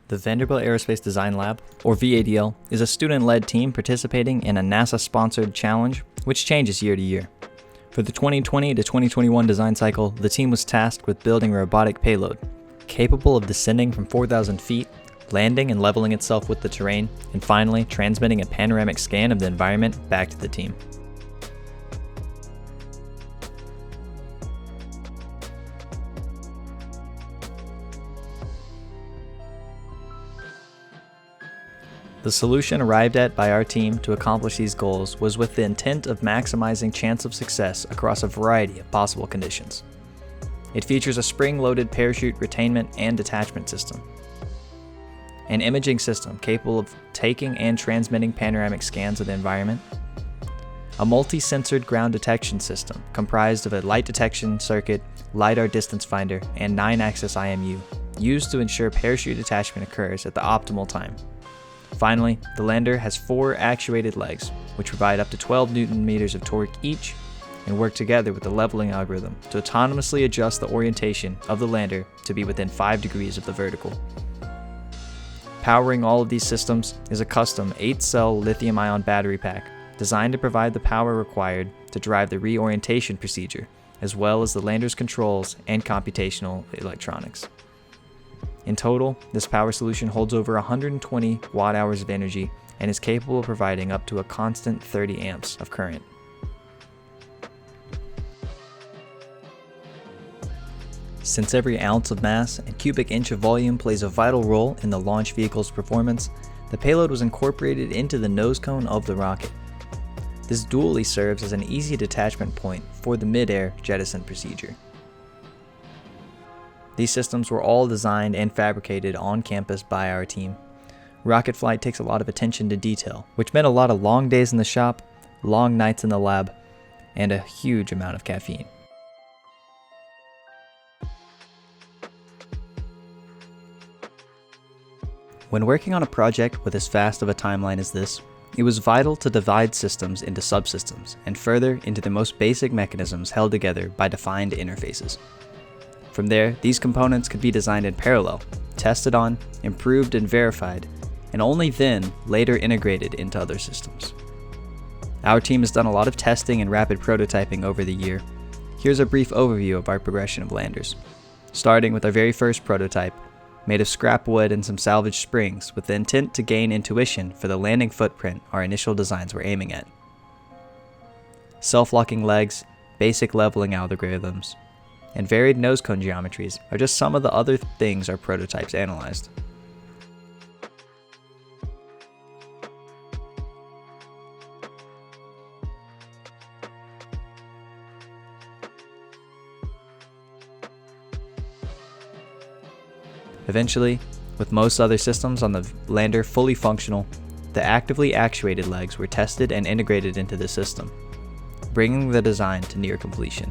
The Vanderbilt Aerospace Design Lab, or VADL, is a student-led team participating in a NASA-sponsored challenge, which changes year to year. For the 2020 to 2021 design cycle, the team was tasked with building a robotic payload, capable of descending from 4,000 feet, landing and leveling itself with the terrain, and finally transmitting a panoramic scan of the environment back to the team. The solution arrived at by our team to accomplish these goals was with the intent of maximizing chance of success across a variety of possible conditions. It features a spring-loaded parachute retainment and detachment system, an imaging system capable of taking and transmitting panoramic scans of the environment, a multi-sensored ground detection system comprised of a light detection circuit, LiDAR distance finder, and 9-axis IMU, used to ensure parachute attachment occurs at the optimal time. Finally, the lander has 4 actuated legs, which provide up to 12 Newton-meters of torque each and work together with the leveling algorithm to autonomously adjust the orientation of the lander to be within 5 degrees of the vertical. Powering all of these systems is a custom 8-cell lithium-ion battery pack designed to provide the power required to drive the reorientation procedure, as well as the lander's controls and computational electronics. In total, this power solution holds over 120 watt-hours of energy and is capable of providing up to a constant 30 amps of current. Since every ounce of mass and cubic inch of volume plays a vital role in the launch vehicle's performance, the payload was incorporated into the nose cone of the rocket. This dually serves as an easy detachment point for the mid-air jettison procedure. These systems were all designed and fabricated on campus by our team. Rocket flight takes a lot of attention to detail, which meant a lot of long days in the shop, long nights in the lab, and a huge amount of caffeine. When working on a project with as fast of a timeline as this, it was vital to divide systems into subsystems and further into the most basic mechanisms held together by defined interfaces. From there, these components could be designed in parallel, tested on, improved and verified, and only then later integrated into other systems. Our team has done a lot of testing and rapid prototyping over the year. Here's a brief overview of our progression of landers, starting with our very first prototype, made of scrap wood and some salvaged springs with the intent to gain intuition for the landing footprint our initial designs were aiming at. Self-locking legs, basic leveling algorithms, and varied nose cone geometries are just some of the other things our prototypes analyzed. Eventually, with most other systems on the lander fully functional, the actively actuated legs were tested and integrated into the system, bringing the design to near completion.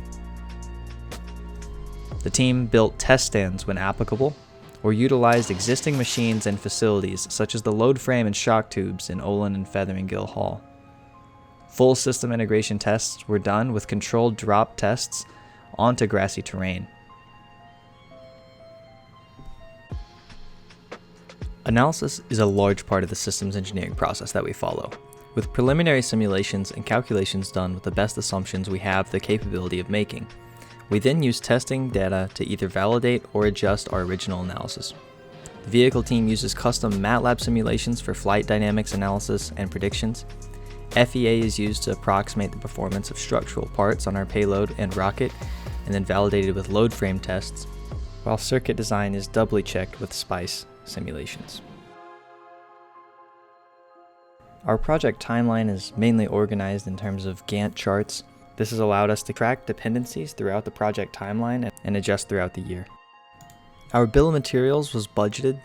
The team built test stands when applicable, or utilized existing machines and facilities such as the load frame and shock tubes in Olin and Featheringgill Hall. Full system integration tests were done with controlled drop tests onto grassy terrain. Analysis is a large part of the systems engineering process that we follow. With preliminary simulations and calculations done with the best assumptions we have the capability of making, we then use testing data to either validate or adjust our original analysis. The vehicle team uses custom MATLAB simulations for flight dynamics analysis and predictions. FEA is used to approximate the performance of structural parts on our payload and rocket, and then validated with load frame tests, while circuit design is doubly checked with SPICE simulations. Our project timeline is mainly organized in terms of Gantt charts. This has allowed us to track dependencies throughout the project timeline and adjust throughout the year. Our bill of materials was budgeted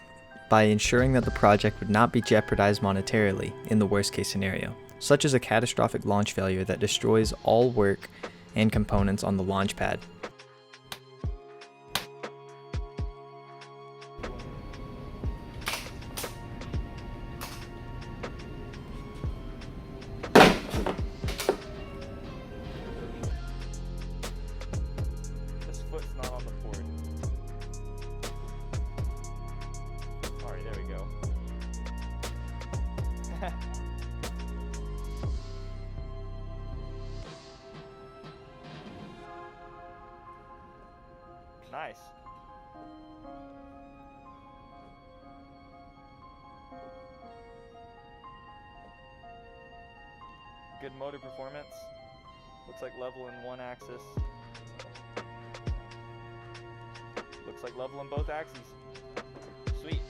by ensuring that the project would not be jeopardized monetarily in the worst case scenario, such as a catastrophic launch failure that destroys all work and components on the launch pad. This foot's not on the board. Alright, there we go. Nice. Good motor performance. Looks like level in one axis. Looks like level in both axes. Sweet.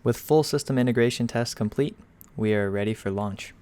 With full system integration tests complete, we are ready for launch.